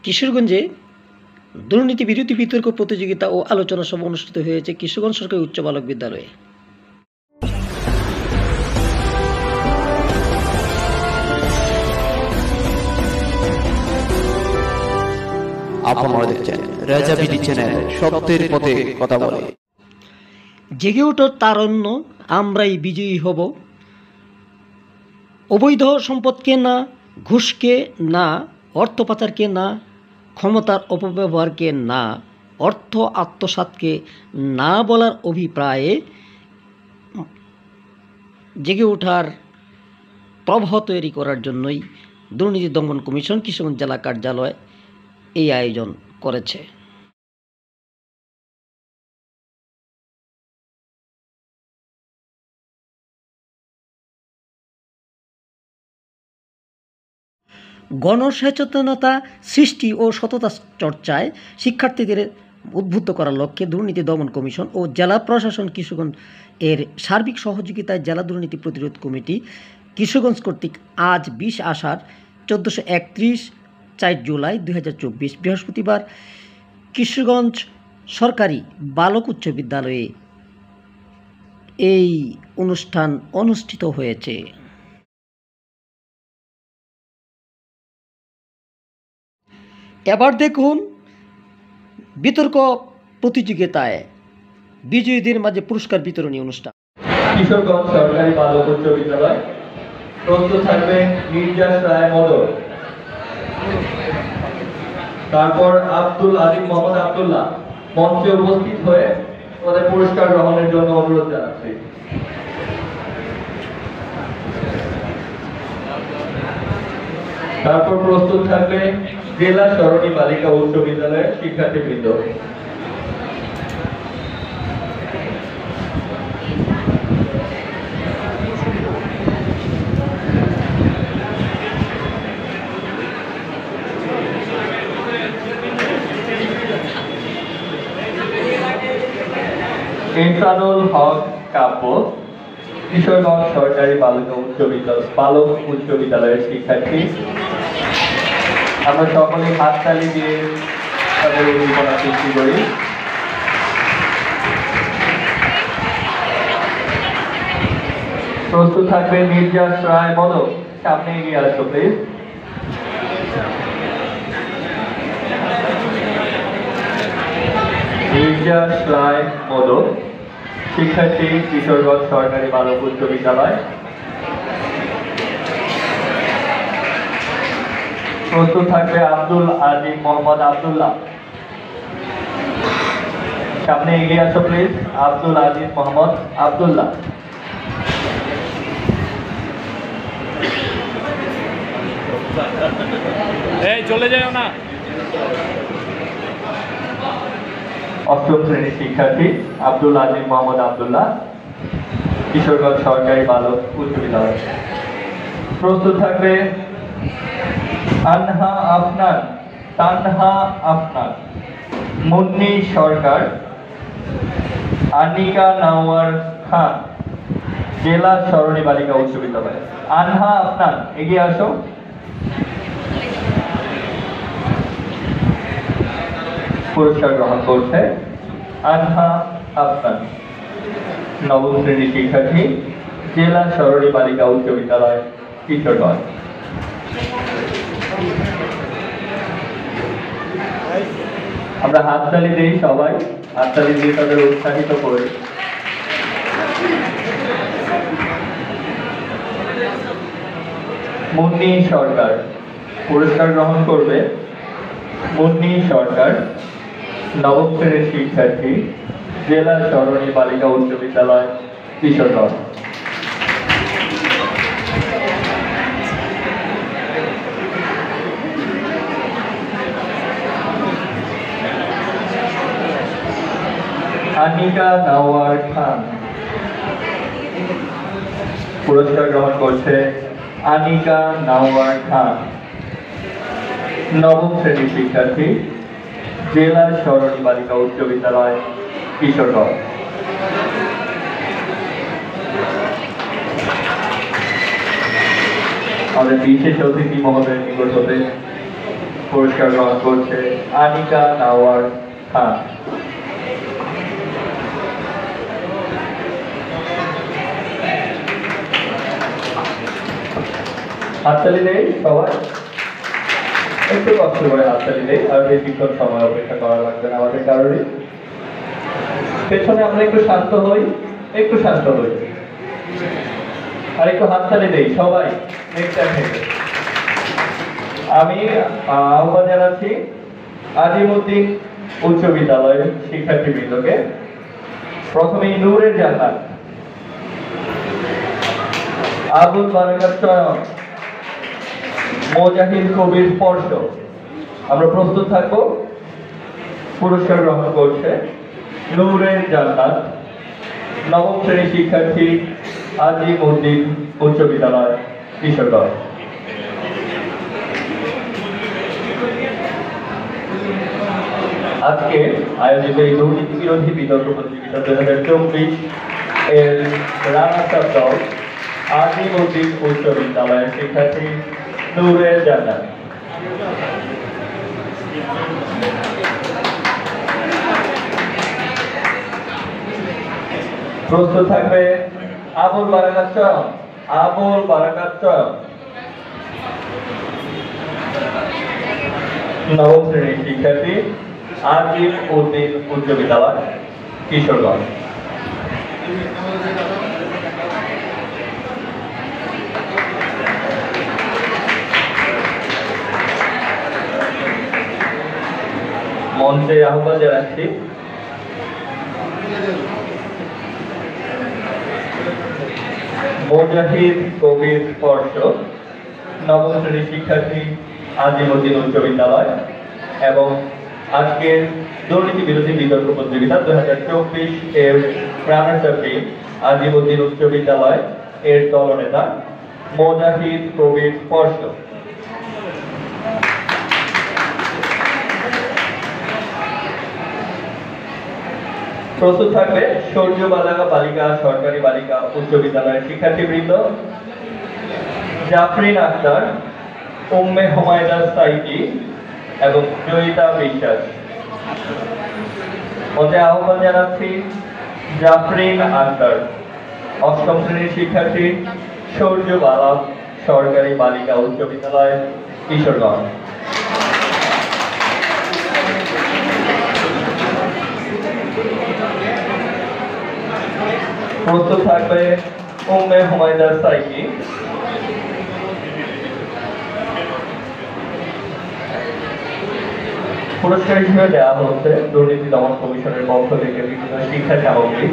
কিশোরগঞ্জে দুর্নীতি বিরোধী বিতর্ক প্রতিযোগিতা ও আলোচনা সভা অনুষ্ঠিত হয়েছে কিশোরগঞ্জ সরকারি উচ্চ বালক বিদ্যালয়ে। আপনারা দেখছেন রাজা বিডি চ্যানেল, সত্যের পথে কথা বলে। জেগে ওঠো তারণ্য, আমরাই বিজয়ী হব। অবৈধ সম্পদকে না, ঘুষকে না, অর্থ পাচারকে না, ক্ষমতার অপব্যবহারকে না, অর্থ আত্মসাৎকে না বলার অভিপ্রায়ে জেগে ওঠার প্রবাহ তৈরি করার জন্যই দুর্নীতি দমন কমিশন কিশোরগঞ্জ জেলা কার্যালয় এই আয়োজন করেছে। গণসচেতনতা সৃষ্টি ও সততা চর্চায় শিক্ষার্থীদের উদ্বুদ্ধ করার লক্ষ্যে দুর্নীতি দমন কমিশন ও জেলা প্রশাসন কিশোরগঞ্জ এর সার্বিক সহযোগিতায় জেলা দুর্নীতি প্রতিরোধ কমিটি কিশোরগঞ্জ কর্তৃক আজ 20 আষাঢ় 1431 4 জুলাই 2024 বৃহস্পতিবার কিশোরগঞ্জ সরকারি বালক উচ্চ বিদ্যালয়ে এই অনুষ্ঠান অনুষ্ঠিত হয়েছে। এবার দেখুন বিতর্ক প্রতিযোগিতায় বিজয়ীদের মাঝে পুরস্কার বিতরণী অনুষ্ঠান। কিশোরগঞ্জ সরকারি বালক উচ্চ বিদ্যালয় প্রস্তুত থাকবে নির্যাস রায় মদর, তারপর আব্দুল আজিম মোহাম্মদ আব্দুল্লাহ মঞ্চে উপস্থিত হয়ে তাদের পুরস্কার গ্রহণের জন্য অনুরোধ জানাচ্ছি। তারপর প্রস্তুত থাকবে জেলা সরণী বালিকা উচ্চ বিদ্যালয়ের শিক্ষার্থীবৃন্দ। ইনসানুল হক কাব্য কিশোরগঞ্জ সরকারি বালক উচ্চ বিদ্যালয়ের শিক্ষার্থী। আমরা সকলে হাততালি দিয়ে তাদের উদ্দীপনা সৃষ্টি করি। প্রস্তুত থাকবে নির্যাস রায় মদক, সামনে এগিয়ে আসো প্লিজ। নির্যাস রায় মদক, শিক্ষার্থী, কিশোরগঞ্জ সরকারি বালক উচ্চ বিদ্যালয়। প্রস্তুত থাকবে আব্দুল আজিম মোহাম্মদ আব্দুল্লাহ, সামনে এগিয়ে আসো প্লিজ। আব্দুল আজিম মোহাম্মদ আব্দুল্লাহ। এই চলে যাও না। অষ্টম শ্রেণীর শিক্ষার্থী আব্দুল আজিম মোহাম্মদ আব্দুল্লাহ, কিশোরগঞ্জ সরকারি বালক উচ্চ বিদ্যালয়। প্রস্তুত থাকবে আনহা আফনান, তানহা আফনান, মুন্নি সরকার, আনিকা নাওয়ার খান, জেলা সরণী বালিকা উচ্চ বিদ্যালয়। আনহা আফনান, এগিয়ে আসো। পুরস্কার গ্রহণ করছে আনহা আফনান, নবম শ্রেণীর শিক্ষার্থী, জেলা সরণী বালিকা উচ্চ বিদ্যালয় কিশোরগঞ্জ। আমরা হাততালি দিই, সবাই হাততালি দিয়ে তাদের উৎসাহিত করি। মুন্নি সরকার পুরস্কার গ্রহণ করবে। মুন্নি সরকার, নবম শ্রেণীর শিক্ষার্থী, জেলা সরণী বালিকা উচ্চ বিদ্যালয় কিশোরগঞ্জ। আনিকা নাওয়ার খান পুরস্কার গ্রহণ করছে আনিকা নাওয়ার খান, নবম শ্রেণীর শিক্ষার্থী, জেলা সরণী বালিকা উচ্চ বিদ্যালয় কিশোরগঞ্জ। আমাদের বিশেষ অতিথি মহোদয়ের নিকট হতে পুরস্কার গ্রহণ করছে আনিকা নাওয়ার খান। হাততালি দেই সবাই, একটু কষ্ট করে হাততালি দেই, আর বেশিক্ষণ সময় অপেক্ষা করা লাগবে না আমাদের কারোরই। পেছনে আমরা একটু শান্ত হই, একটু শান্ত হই, আর একটু হাততালি দেই সবাই নেক্সট থেকে। আমি আহ্বান জানাচ্ছি আজিমউদ্দিন উচ্চ বিদ্যালয়ের শিক্ষার্থীবৃন্দকে। প্রথমেই নূরের জান্নাত, আবুল বারাকাত চয়ন, মোজাহিদ কবির স্পর্শ। আমরা প্রস্তুত থাকবো। পুরস্কার গ্রহণ করছে নূরের জান্নাত, নবম শ্রেণীর শিক্ষার্থী, আজিমউদ্দিন উচ্চ বিদ্যালয়, কিশোরগঞ্জ। আজকে আয়োজিত এই দুর্নীতি বিরোধী বিতর্ক প্রতিযোগিতা 2024 এর রানার্স আপ দল আজিমউদ্দিন উচ্চ বিদ্যালয়ের শিক্ষার্থী নূরের জান্নাত। প্রস্তুত থাকবে আবুল বারাকাত চয়ন, আবুল বারাকাত চয়ন, নবম শ্রেণীর শিক্ষার্থী, আজিমউদ্দিন উচ্চ বিদ্যালয়, কিশোরগঞ্জ। মঞ্চে আহ্বান জানাচ্ছি মোজাহিদ কবির স্পর্শ, নবম শ্রেণীর শিক্ষার্থী, আজিমউদ্দিন উচ্চ বিদ্যালয়, এবং আজকের দুর্নীতি বিরোধী বিতর্ক প্রতিযোগিতা 2024 এর রানার্স আপ টিম আজিমউদ্দিন উচ্চ বিদ্যালয় এর দলনেতা মোজাহিদ কবির স্পর্শ। প্রস্তুত থাকবে সূর্য বালিকা সরকারি বালিকা উচ্চ বিদ্যালয়ের শিক্ষার্থীবৃন্দ, জাফরিন আক্তার, উম্মে হুমায়দা সাইদি এবং জয়িতা বিশ্বাস। মঞ্চে আহ্বান জানাচ্ছি জাফরিন আক্তার, অষ্টম শ্রেণীর শিক্ষার্থী, সূর্য সরকারি বালিকা উচ্চ বিদ্যালয়, কিশোরগঞ্জ। প্রস্তুত থাকবে উম্মে হুমায়দা সাইদি, পুরস্কার হিসেবে দেওয়া হচ্ছে দুর্নীতি দমন কমিশনের পক্ষ থেকে বিভিন্ন শিক্ষা সামগ্রী।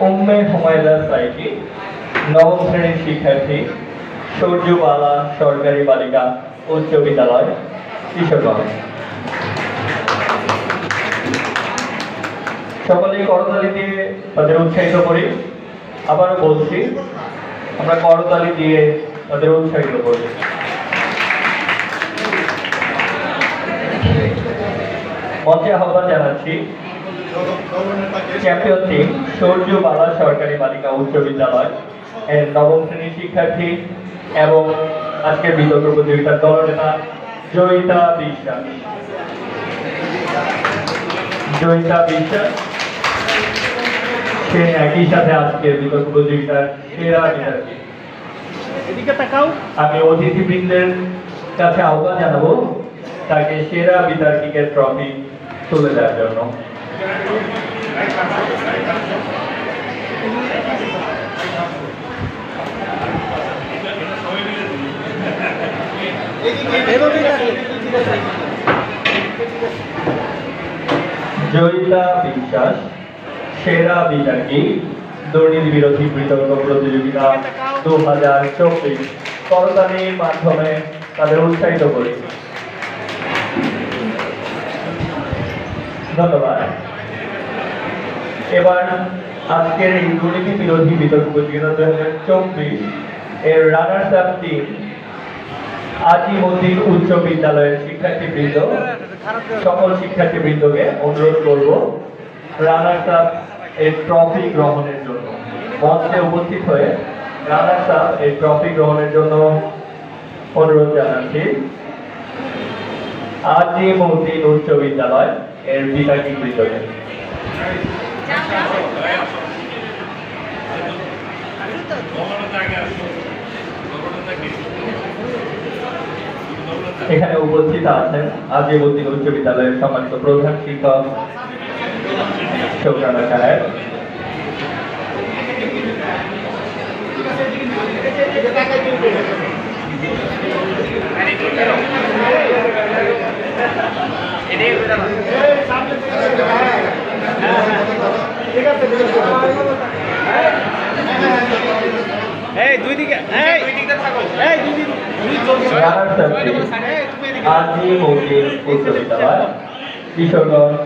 উম্মে হুমায়দা সাইদি, নবম শ্রেণীর শিক্ষার্থী, সূর্যবালা সরকারি বালিকা উচ্চ বিদ্যালয়, কিশোরগঞ্জ। সকলেই করতালি দিয়ে তাদের উৎসাহিত করি। আবারও বলছি, আমরা করতালি দিয়ে তাদের উৎসাহিত করি। মঞ্চে আহ্বান জানাচ্ছি চ্যাম্পিয়ন টিম সূর্যবালা সরকারি বালিকা উচ্চ বিদ্যালয় এর নবম শ্রেণীর শিক্ষার্থী এবং আজকের বিতর্ক প্রতিযোগিতার দলনেতা জয়িতা বিশ্বাস। জয়িতা বিশ্বাস সে একই সাথে আজকের বিতর্ক প্রতিযোগিতার সেরা বিতর্কী। আমি অতিথিবৃন্দের কাছে আহ্বান জানাবো তাকে সেরা বিতর্কিকের ট্রফি তুলে দেওয়ার জন্য। জয়িতা বিশ্বাস সেরা বিতর্কী দুর্নীতি বিরোধী বিতর্ক প্রতিযোগিতা 2024 করতালির মাধ্যমে তাদের উৎসাহিত করি। ধন্যবাদ। এবার আজকের এই দুর্নীতি বিরোধী বিতর্ক প্রতিযোগিতা 2024 এর রানার্স আপ টিম আজিমউদ্দিন উচ্চ বিদ্যালয়ের শিক্ষার্থীবৃন্দ, সকল শিক্ষার্থীবৃন্দকে অনুরোধ করব রানার্স আপ এর ট্রফি গ্রহণের জন্য। মঞ্চে উপস্থিত হয়ে রানার্স আপ এই ট্রফি গ্রহণের জন্য অনুরোধ জানাচ্ছি। আজি মতিন উচ্চ বিদ্যালয় এর বিভাগীয় বৃন্দকে। এখানে উপস্থিত আছেন আজিমউদ্দিন উচ্চ বিদ্যালয়ের সম্মানিত প্রধান শিক্ষক শৌকানা সাহেব, আজিমউদ্দিন উচ্চ বিদ্যালয় কিশোরগঞ্জ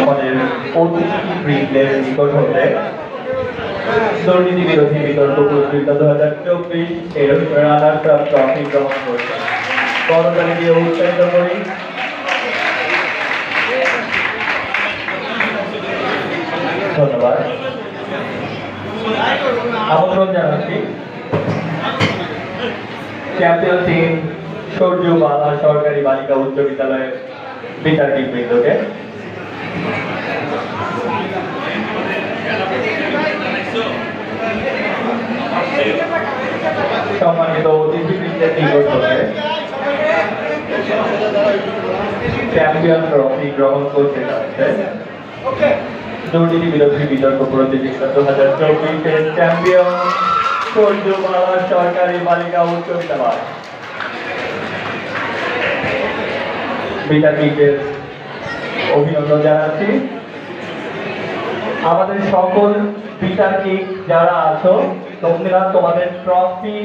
আমাদের অতিথি বৃন্দের নিকট হতে দুর্নীতি বিরোধী বিতর্ক প্রতিযোগিতা 2024 এর রানার্স আপ ট্রফি গ্রহণ করছে। করতালি দিয়ে উৎসাহিত করি। ধন্যবাদ। আমন্ত্রণ জানাচ্ছি চ্যাম্পিয়ন টিম সূর্যবালা সরকারি বালিকা উচ্চ বিদ্যালয়ের বিচারক বৃন্দকে। সম্মানিত অতিথিবৃন্দের নিকট হতে চ্যাম্পিয়ন ট্রফি গ্রহণ করতে যাচ্ছে দুর্নীতি বিরোধী বিতর্ক প্রতিযোগিতা 2024 চ্যাম্পিয়ন সূর্যবালা সরকারি বালিকা উচ্চ বিদ্যালয়। বিচারকদের অভিনন্দন জানাচ্ছি। আমাদের সকল বিচারক যারা আছো তোমরা তোমাদের ট্রফি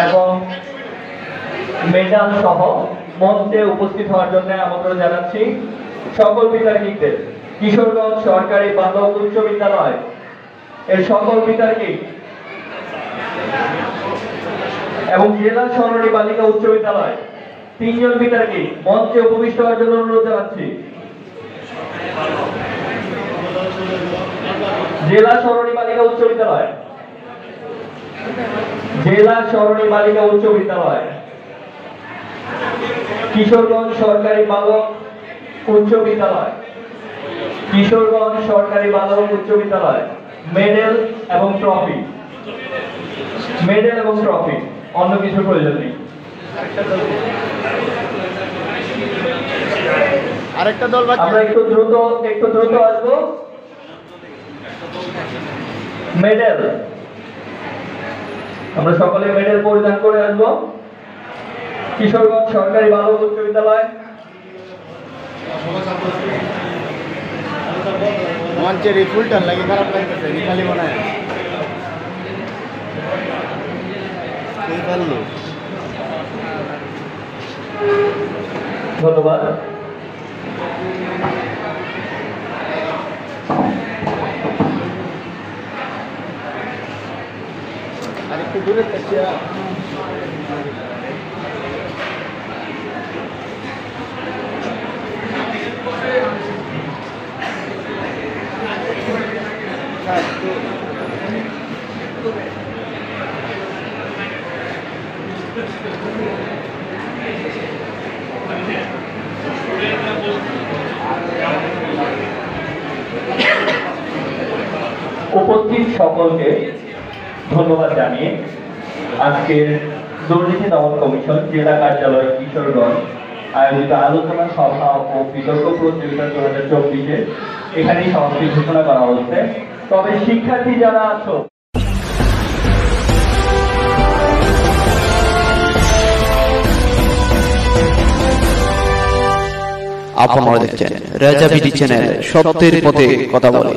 এবং মেডাল সহ মঞ্চে উপস্থিত হওয়ার জন্য আমন্ত্রণ জানাচ্ছি সকল বিচারকদের। কিশোরগঞ্জ সরকারি বালক উচ্চ বিদ্যালয় এর সকল বিচারক এবং জেলা সরকারি বালিকা উচ্চ বিদ্যালয় 3 জন বিচারক মঞ্চে উপবিষ্ট হওয়ার জন্য অনুরোধ জানাচ্ছি। জেলা সরকারি বালিকা উচ্চ বিদ্যালয়, জেলা সরকারি বালিকা উচ্চ বিদ্যালয়, কিশোরগঞ্জ সরকারি বালক উচ্চ বিদ্যালয়, কিশোরগঞ্জ সরকারি বালক উচ্চ বিদ্যালয় মেডেল এবং ট্রফি, মেডেল এবং ট্রফি, অন্য কিছু প্রয়োজন নেই। আরেকটা দল বাকি, আমরা একটু দ্রুত আসবো। মেডেল, আমরা সকলে মেডেল পরিধান করে আসবো। কিশোরগঞ্জ সরকারি বালক উচ্চ বিদ্যালয় মঞ্চের এই ফুলটার লাগে খারাপ লাগতেছে, খালি মনে হয় ধন্যবাদ। আরেকটু দূরে থাকছে। উপস্থিত সকলকে ধন্যবাদ জানিয়ে আজকের দুর্নীতি দমন কমিশন জেলা কার্যালয় কিশোরগঞ্জ আয়োজিত আলোচনা সভা ও বিতর্ক প্রতিযোগিতা 2024 এখানেই সমাপ্তি ঘোষণা করা হচ্ছে। তবে শিক্ষার্থী যারা আছো আপনারা দেখছেন রেজা বিডি চ্যানেল, সত্যের পথে কথা বলে।